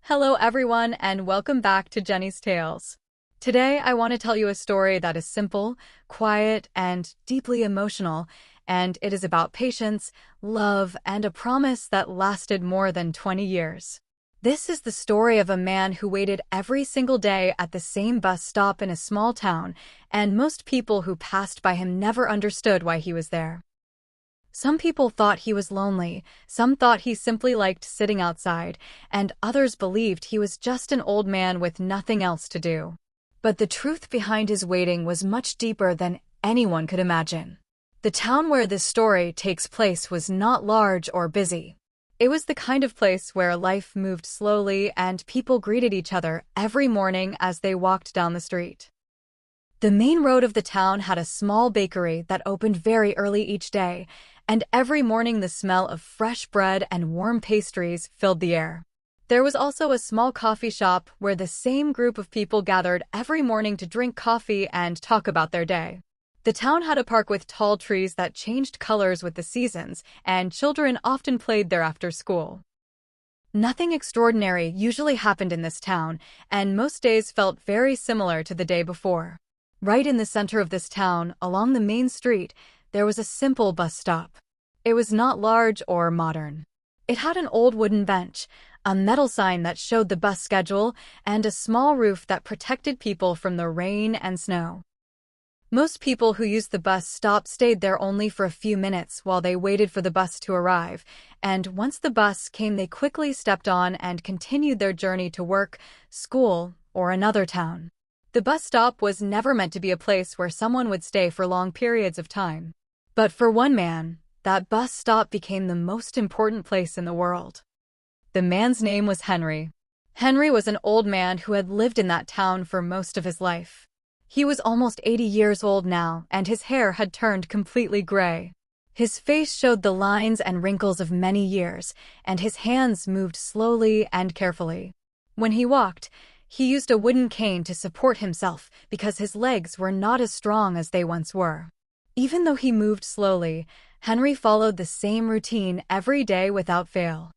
Hello everyone and welcome back to Jenny's Tales. Today I want to tell you a story that is simple, quiet, and deeply emotional, and it is about patience, love, and a promise that lasted more than 20 years. This is the story of a man who waited every single day at the same bus stop in a small town, and most people who passed by him never understood why he was there. Some people thought he was lonely, some thought he simply liked sitting outside, and others believed he was just an old man with nothing else to do. But the truth behind his waiting was much deeper than anyone could imagine. The town where this story takes place was not large or busy. It was the kind of place where life moved slowly and people greeted each other every morning as they walked down the street. The main road of the town had a small bakery that opened very early each day, and every morning the smell of fresh bread and warm pastries filled the air. There was also a small coffee shop where the same group of people gathered every morning to drink coffee and talk about their day. The town had a park with tall trees that changed colors with the seasons, and children often played there after school. Nothing extraordinary usually happened in this town, and most days felt very similar to the day before. Right in the center of this town, along the main street, there was a simple bus stop. It was not large or modern. It had an old wooden bench, a metal sign that showed the bus schedule, and a small roof that protected people from the rain and snow. Most people who used the bus stop stayed there only for a few minutes while they waited for the bus to arrive, and once the bus came they quickly stepped on and continued their journey to work, school, or another town. The bus stop was never meant to be a place where someone would stay for long periods of time. But for one man, that bus stop became the most important place in the world. The man's name was Henry. Henry was an old man who had lived in that town for most of his life. He was almost 80 years old now, and his hair had turned completely gray. His face showed the lines and wrinkles of many years, and his hands moved slowly and carefully. When he walked, he used a wooden cane to support himself because his legs were not as strong as they once were. Even though he moved slowly, Henry followed the same routine every day without fail.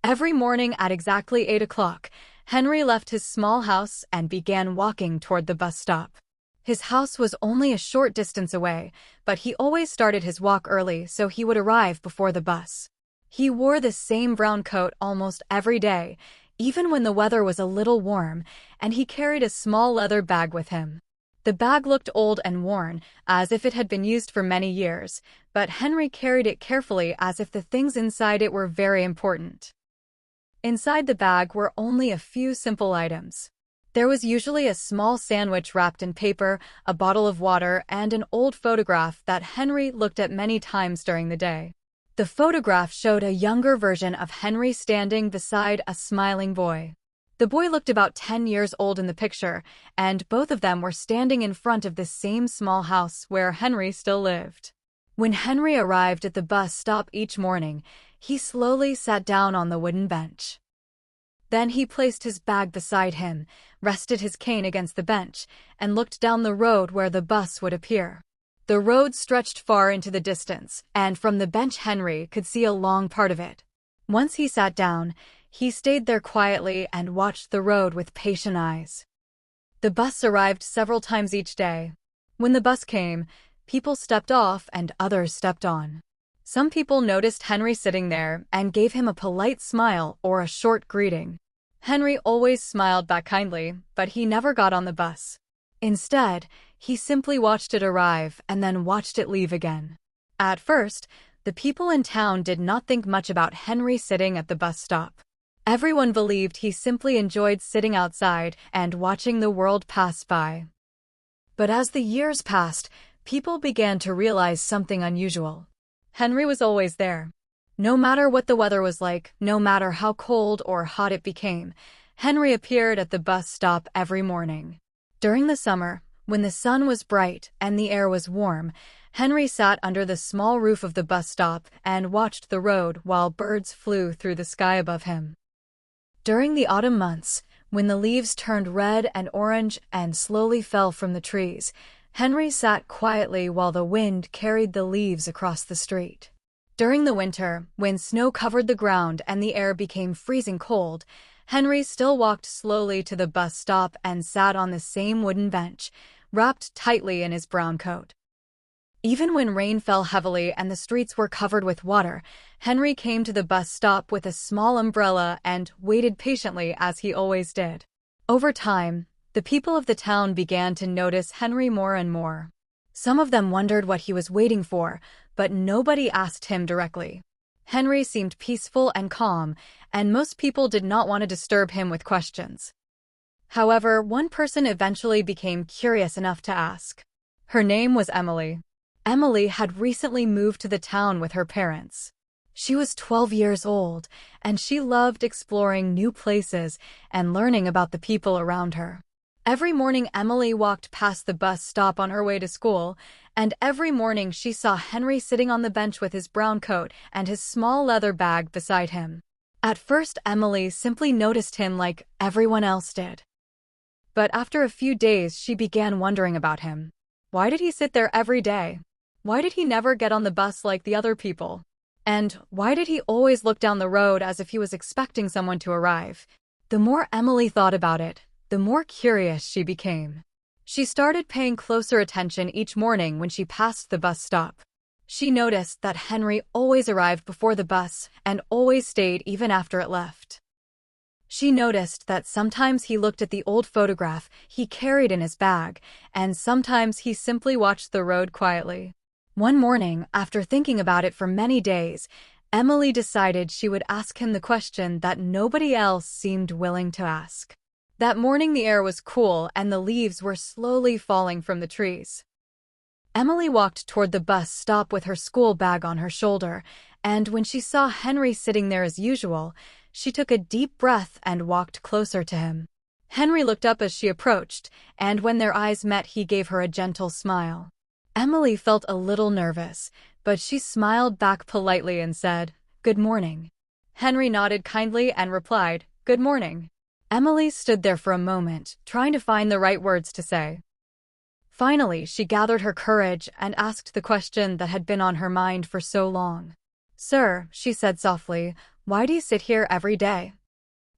Every morning at exactly 8 o'clock, Henry left his small house and began walking toward the bus stop. His house was only a short distance away, but he always started his walk early so he would arrive before the bus. He wore the same brown coat almost every day, even when the weather was a little warm, and he carried a small leather bag with him. The bag looked old and worn, as if it had been used for many years, but Henry carried it carefully as if the things inside it were very important. Inside the bag were only a few simple items. There was usually a small sandwich wrapped in paper, a bottle of water, and an old photograph that Henry looked at many times during the day. The photograph showed a younger version of Henry standing beside a smiling boy. The boy looked about 10 years old in the picture, and both of them were standing in front of the same small house where Henry still lived. When Henry arrived at the bus stop each morning, he slowly sat down on the wooden bench. Then he placed his bag beside him, rested his cane against the bench, and looked down the road where the bus would appear. The road stretched far into the distance, and from the bench Henry could see a long part of it. Once he sat down, he stayed there quietly and watched the road with patient eyes. The bus arrived several times each day. When the bus came, people stepped off and others stepped on. Some people noticed Henry sitting there and gave him a polite smile or a short greeting. Henry always smiled back kindly, but he never got on the bus. Instead, he simply watched it arrive and then watched it leave again. At first, the people in town did not think much about Henry sitting at the bus stop. Everyone believed he simply enjoyed sitting outside and watching the world pass by. But as the years passed, people began to realize something unusual. Henry was always there. No matter what the weather was like, no matter how cold or hot it became, Henry appeared at the bus stop every morning. During the summer, when the sun was bright and the air was warm, Henry sat under the small roof of the bus stop and watched the road while birds flew through the sky above him. During the autumn months, when the leaves turned red and orange and slowly fell from the trees, Henry sat quietly while the wind carried the leaves across the street. During the winter, when snow covered the ground and the air became freezing cold, Henry still walked slowly to the bus stop and sat on the same wooden bench, wrapped tightly in his brown coat. Even when rain fell heavily and the streets were covered with water, Henry came to the bus stop with a small umbrella and waited patiently as he always did. Over time, the people of the town began to notice Henry more and more. Some of them wondered what he was waiting for, but nobody asked him directly. Henry seemed peaceful and calm, and most people did not want to disturb him with questions. However, one person eventually became curious enough to ask. Her name was Emily. Emily had recently moved to the town with her parents. She was 12 years old, and she loved exploring new places and learning about the people around her. Every morning Emily walked past the bus stop on her way to school, and every morning she saw Henry sitting on the bench with his brown coat and his small leather bag beside him. At first Emily simply noticed him like everyone else did. But after a few days she began wondering about him. Why did he sit there every day? Why did he never get on the bus like the other people? And why did he always look down the road as if he was expecting someone to arrive? The more Emily thought about it, the more curious she became. She started paying closer attention each morning when she passed the bus stop. She noticed that Henry always arrived before the bus and always stayed even after it left. She noticed that sometimes he looked at the old photograph he carried in his bag, and sometimes he simply watched the road quietly. One morning, after thinking about it for many days, Emily decided she would ask him the question that nobody else seemed willing to ask. That morning the air was cool and the leaves were slowly falling from the trees. Emily walked toward the bus stop with her school bag on her shoulder, and when she saw Henry sitting there as usual, she took a deep breath and walked closer to him. Henry looked up as she approached, and when their eyes met he gave her a gentle smile. Emily felt a little nervous, but she smiled back politely and said, "Good morning." Henry nodded kindly and replied, "Good morning." Emily stood there for a moment, trying to find the right words to say. Finally, she gathered her courage and asked the question that had been on her mind for so long. "Sir," she said softly, "why do you sit here every day?"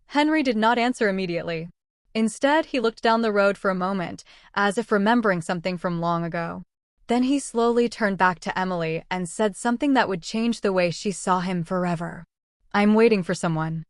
Henry did not answer immediately. Instead, he looked down the road for a moment, as if remembering something from long ago. Then he slowly turned back to Emily and said something that would change the way she saw him forever. "I'm waiting for someone."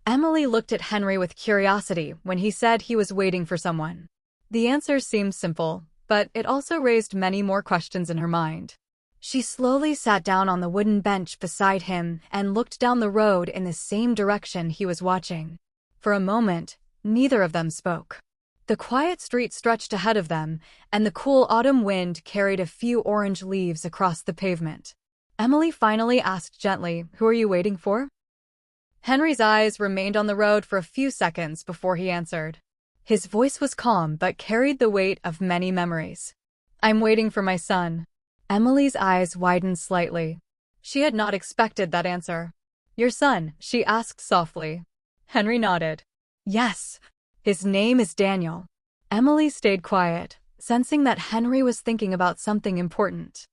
Emily looked at Henry with curiosity when he said he was waiting for someone. The answer seemed simple, but it also raised many more questions in her mind. She slowly sat down on the wooden bench beside him and looked down the road in the same direction he was watching. For a moment, neither of them spoke. The quiet street stretched ahead of them, and the cool autumn wind carried a few orange leaves across the pavement. Emily finally asked gently, "Who are you waiting for?" Henry's eyes remained on the road for a few seconds before he answered. His voice was calm but carried the weight of many memories. "I'm waiting for my son." Emily's eyes widened slightly. She had not expected that answer. "Your son?" she asked softly. Henry nodded. "Yes. His name is Daniel." Emily stayed quiet, sensing that Henry was thinking about something important.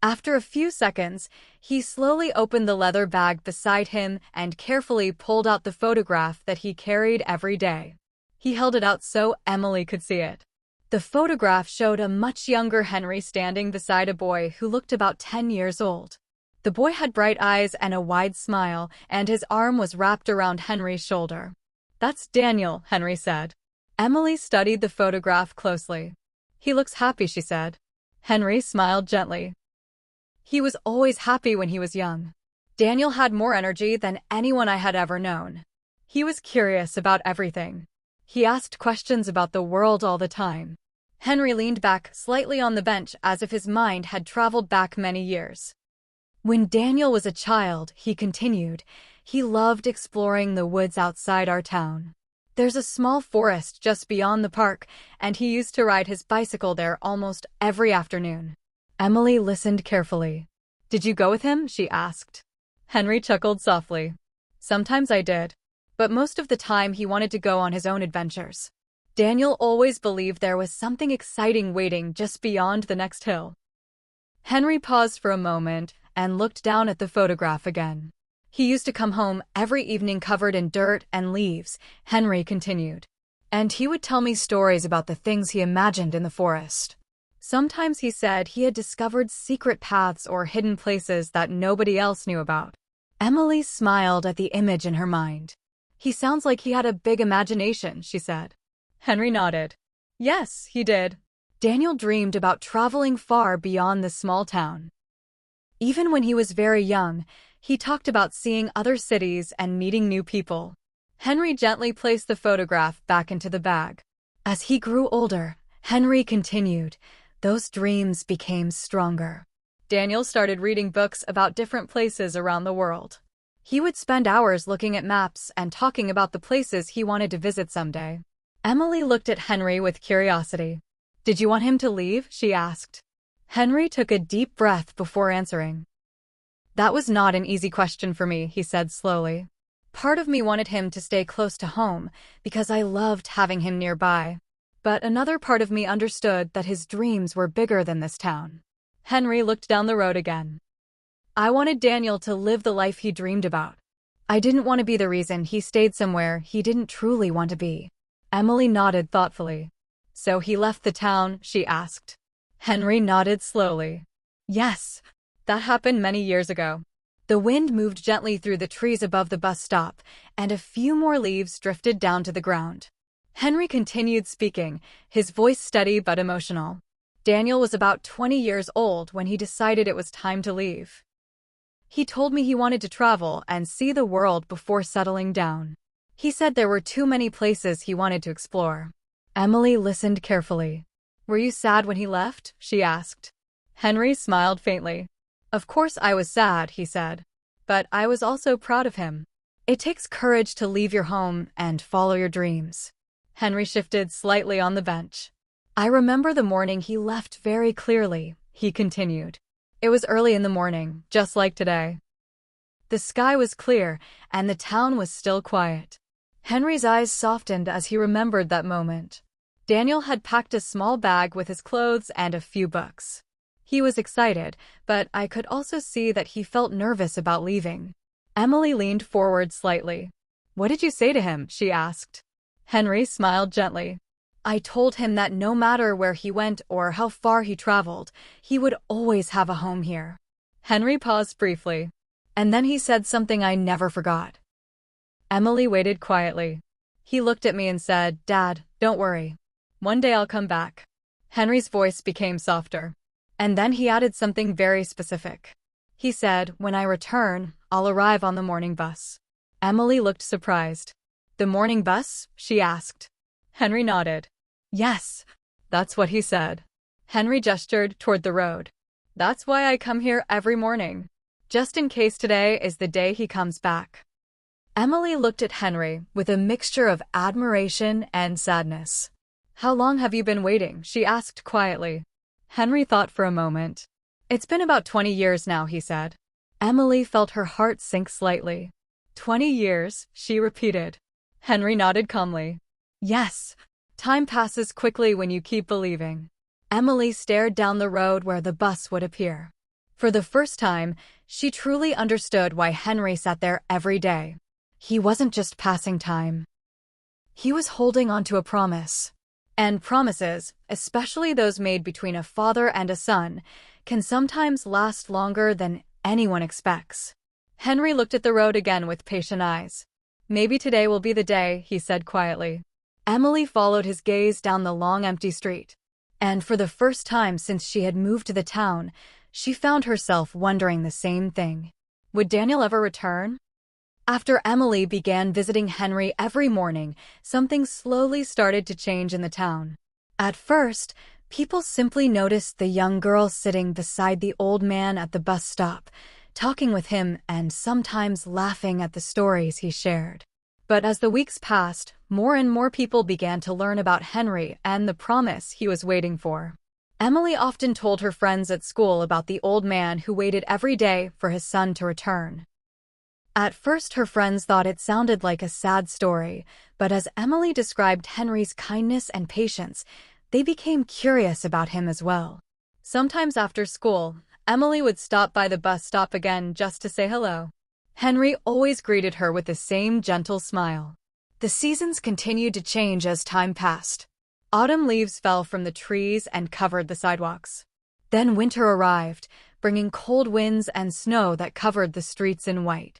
After a few seconds, he slowly opened the leather bag beside him and carefully pulled out the photograph that he carried every day. He held it out so Emily could see it. The photograph showed a much younger Henry standing beside a boy who looked about 10 years old. The boy had bright eyes and a wide smile, and his arm was wrapped around Henry's shoulder. "That's Daniel," Henry said. Emily studied the photograph closely. "He looks happy," she said. Henry smiled gently. He was always happy when he was young. Daniel had more energy than anyone I had ever known. He was curious about everything. He asked questions about the world all the time. Henry leaned back slightly on the bench as if his mind had traveled back many years. "When Daniel was a child," he continued, "he loved exploring the woods outside our town. There's a small forest just beyond the park, and he used to ride his bicycle there almost every afternoon." Emily listened carefully. "Did you go with him?" she asked. Henry chuckled softly. "Sometimes I did, but most of the time he wanted to go on his own adventures. Daniel always believed there was something exciting waiting just beyond the next hill." Henry paused for a moment and looked down at the photograph again. He used to come home every evening covered in dirt and leaves, Henry continued. And he would tell me stories about the things he imagined in the forest. Sometimes he said he had discovered secret paths or hidden places that nobody else knew about. Emily smiled at the image in her mind. He sounds like he had a big imagination, she said. Henry nodded. Yes, he did. Daniel dreamed about traveling far beyond the small town. Even when he was very young, he talked about seeing other cities and meeting new people. Henry gently placed the photograph back into the bag. As he grew older, Henry continued, those dreams became stronger. Daniel started reading books about different places around the world. He would spend hours looking at maps and talking about the places he wanted to visit someday. Emily looked at Henry with curiosity. Did you want him to leave? She asked. Henry took a deep breath before answering. That was not an easy question for me, he said slowly. Part of me wanted him to stay close to home because I loved having him nearby. But another part of me understood that his dreams were bigger than this town. Henry looked down the road again. I wanted Daniel to live the life he dreamed about. I didn't want to be the reason he stayed somewhere he didn't truly want to be. Emily nodded thoughtfully. So he left the town, she asked. Henry nodded slowly. Yes, that happened many years ago. The wind moved gently through the trees above the bus stop, and a few more leaves drifted down to the ground. Henry continued speaking, his voice steady but emotional. Daniel was about 20 years old when he decided it was time to leave. He told me he wanted to travel and see the world before settling down. He said there were too many places he wanted to explore. Emily listened carefully. Were you sad when he left? She asked. Henry smiled faintly. Of course I was sad, he said. But I was also proud of him. It takes courage to leave your home and follow your dreams. Henry shifted slightly on the bench. I remember the morning he left very clearly, he continued. It was early in the morning, just like today. The sky was clear, and the town was still quiet. Henry's eyes softened as he remembered that moment. Daniel had packed a small bag with his clothes and a few books. He was excited, but I could also see that he felt nervous about leaving. Emily leaned forward slightly. What did you say to him? She asked. Henry smiled gently. I told him that no matter where he went or how far he traveled, he would always have a home here. Henry paused briefly. And then he said something I never forgot. Emily waited quietly. He looked at me and said, Dad, don't worry. One day I'll come back. Henry's voice became softer. And then he added something very specific. He said, when I return, I'll arrive on the morning bus. Emily looked surprised. The morning bus? She asked. Henry nodded. Yes, that's what he said. Henry gestured toward the road. That's why I come here every morning. Just in case today is the day he comes back. Emily looked at Henry with a mixture of admiration and sadness. How long have you been waiting? She asked quietly. Henry thought for a moment. It's been about 20 years now, he said. Emily felt her heart sink slightly. 20 years, she repeated. Henry nodded calmly. Yes, time passes quickly when you keep believing. Emily stared down the road where the bus would appear. For the first time, she truly understood why Henry sat there every day. He wasn't just passing time. He was holding on to a promise. And promises, especially those made between a father and a son, can sometimes last longer than anyone expects. Henry looked at the road again with patient eyes. Maybe today will be the day, he said quietly. Emily followed his gaze down the long empty street. And for the first time since she had moved to the town, she found herself wondering the same thing. Would Daniel ever return? After Emily began visiting Henry every morning, something slowly started to change in the town. At first, people simply noticed the young girl sitting beside the old man at the bus stop, talking with him and sometimes laughing at the stories he shared. But as the weeks passed, more and more people began to learn about Henry and the promise he was waiting for. Emily often told her friends at school about the old man who waited every day for his son to return. At first, her friends thought it sounded like a sad story, but as Emily described Henry's kindness and patience, they became curious about him as well. Sometimes after school, Emily would stop by the bus stop again just to say hello. Henry always greeted her with the same gentle smile. The seasons continued to change as time passed. Autumn leaves fell from the trees and covered the sidewalks. Then winter arrived, bringing cold winds and snow that covered the streets in white.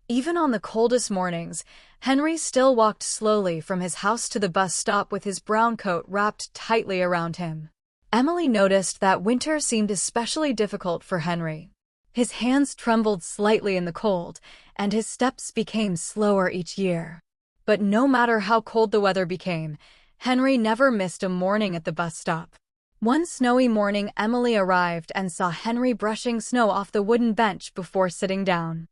Even on the coldest mornings, Henry still walked slowly from his house to the bus stop with his brown coat wrapped tightly around him. Emily noticed that winter seemed especially difficult for Henry. His hands trembled slightly in the cold, and his steps became slower each year. But no matter how cold the weather became, Henry never missed a morning at the bus stop. One snowy morning, Emily arrived and saw Henry brushing snow off the wooden bench before sitting down.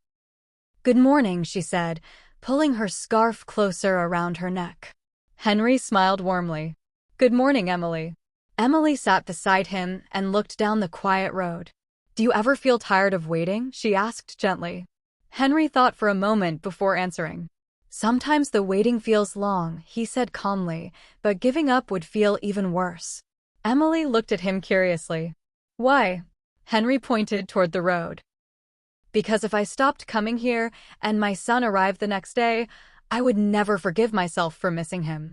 "Good morning," she said, pulling her scarf closer around her neck. Henry smiled warmly. "Good morning, Emily." Emily sat beside him and looked down the quiet road. "Do you ever feel tired of waiting?" she asked gently. Henry thought for a moment before answering. "Sometimes the waiting feels long," he said calmly, "but giving up would feel even worse." Emily looked at him curiously. "Why?" Henry pointed toward the road. "Because if I stopped coming here and my son arrived the next day, I would never forgive myself for missing him."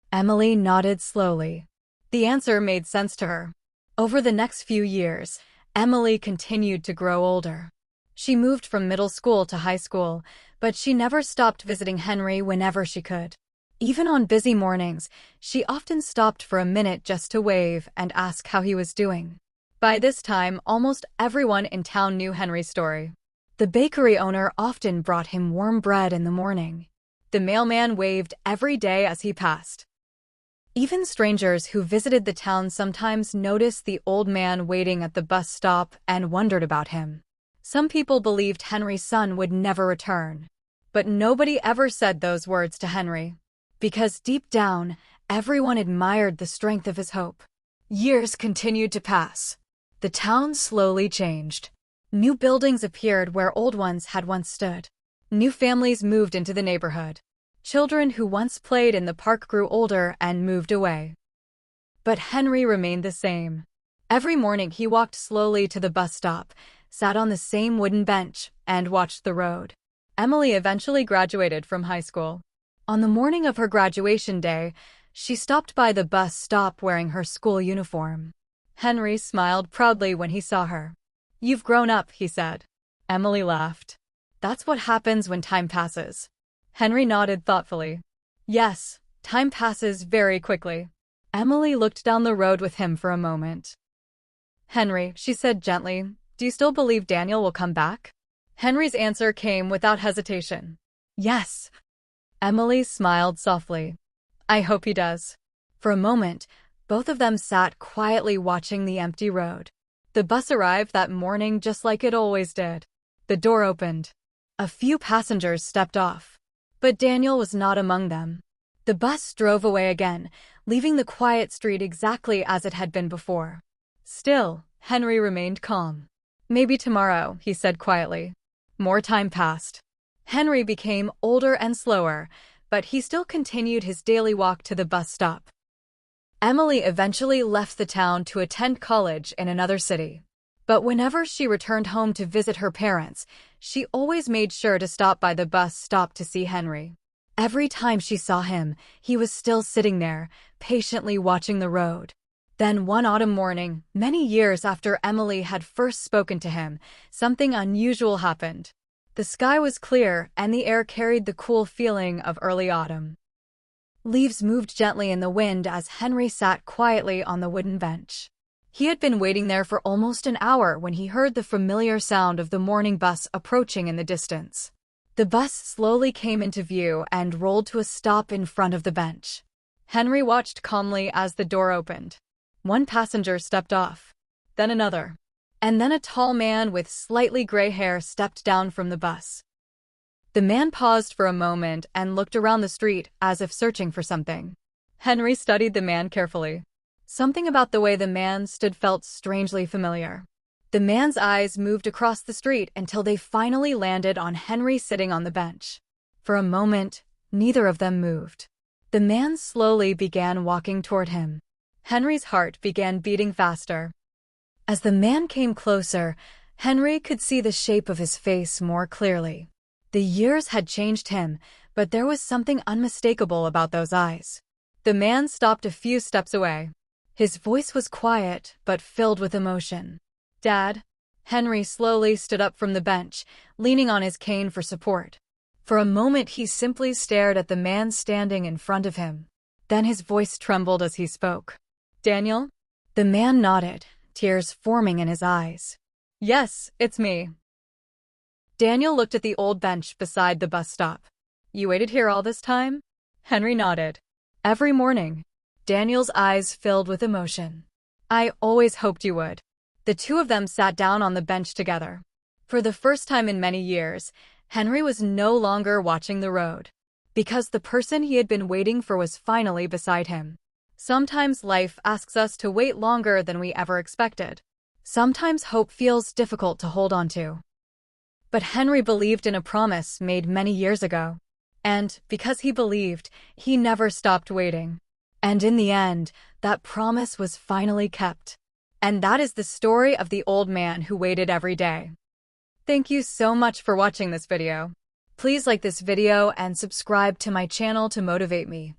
Emily nodded slowly. The answer made sense to her. Over the next few years, Emily continued to grow older. She moved from middle school to high school, but she never stopped visiting Henry whenever she could. Even on busy mornings, she often stopped for a minute just to wave and ask how he was doing. By this time, almost everyone in town knew Henry's story. The bakery owner often brought him warm bread in the morning. The mailman waved every day as he passed. Even strangers who visited the town sometimes noticed the old man waiting at the bus stop and wondered about him. Some people believed Henry's son would never return. But nobody ever said those words to Henry. Because deep down, everyone admired the strength of his hope. Years continued to pass. The town slowly changed. New buildings appeared where old ones had once stood. New families moved into the neighborhood. Children who once played in the park grew older and moved away. But Henry remained the same. Every morning he walked slowly to the bus stop, sat on the same wooden bench, and watched the road. Emily eventually graduated from high school. On the morning of her graduation day, she stopped by the bus stop wearing her school uniform. Henry smiled proudly when he saw her. "You've grown up," he said. Emily laughed. "That's what happens when time passes." Henry nodded thoughtfully. "Yes, time passes very quickly." Emily looked down the road with him for a moment. "Henry," she said gently, "do you still believe Daniel will come back?" Henry's answer came without hesitation. "Yes." Emily smiled softly. "I hope he does." For a moment, both of them sat quietly watching the empty road. The bus arrived that morning just like it always did. The door opened. A few passengers stepped off. But Daniel was not among them. The bus drove away again, leaving the quiet street exactly as it had been before. Still, Henry remained calm. "Maybe tomorrow," he said quietly. More time passed. Henry became older and slower, but he still continued his daily walk to the bus stop. Emily eventually left the town to attend college in another city. But whenever she returned home to visit her parents, she always made sure to stop by the bus stop to see Henry. Every time she saw him, he was still sitting there, patiently watching the road. Then one autumn morning, many years after Emily had first spoken to him, something unusual happened. The sky was clear and the air carried the cool feeling of early autumn. Leaves moved gently in the wind as Henry sat quietly on the wooden bench. He had been waiting there for almost an hour when he heard the familiar sound of the morning bus approaching in the distance. The bus slowly came into view and rolled to a stop in front of the bench. Henry watched calmly as the door opened. One passenger stepped off, then another, and then a tall man with slightly gray hair stepped down from the bus. The man paused for a moment and looked around the street as if searching for something. Henry studied the man carefully. Something about the way the man stood felt strangely familiar. The man's eyes moved across the street until they finally landed on Henry sitting on the bench. For a moment, neither of them moved. The man slowly began walking toward him. Henry's heart began beating faster. As the man came closer, Henry could see the shape of his face more clearly. The years had changed him, but there was something unmistakable about those eyes. The man stopped a few steps away. His voice was quiet, but filled with emotion. "Dad." Henry slowly stood up from the bench, leaning on his cane for support. For a moment he simply stared at the man standing in front of him. Then his voice trembled as he spoke. "Daniel?" The man nodded, tears forming in his eyes. "Yes, it's me." Daniel looked at the old bench beside the bus stop. "You waited here all this time?" Henry nodded. "Every morning." Daniel's eyes filled with emotion. "I always hoped you would." The two of them sat down on the bench together. For the first time in many years, Henry was no longer watching the road, because the person he had been waiting for was finally beside him. Sometimes life asks us to wait longer than we ever expected. Sometimes hope feels difficult to hold on to. But Henry believed in a promise made many years ago. And because he believed, he never stopped waiting. And in the end, that promise was finally kept. And that is the story of the old man who waited every day. Thank you so much for watching this video. Please like this video and subscribe to my channel to motivate me.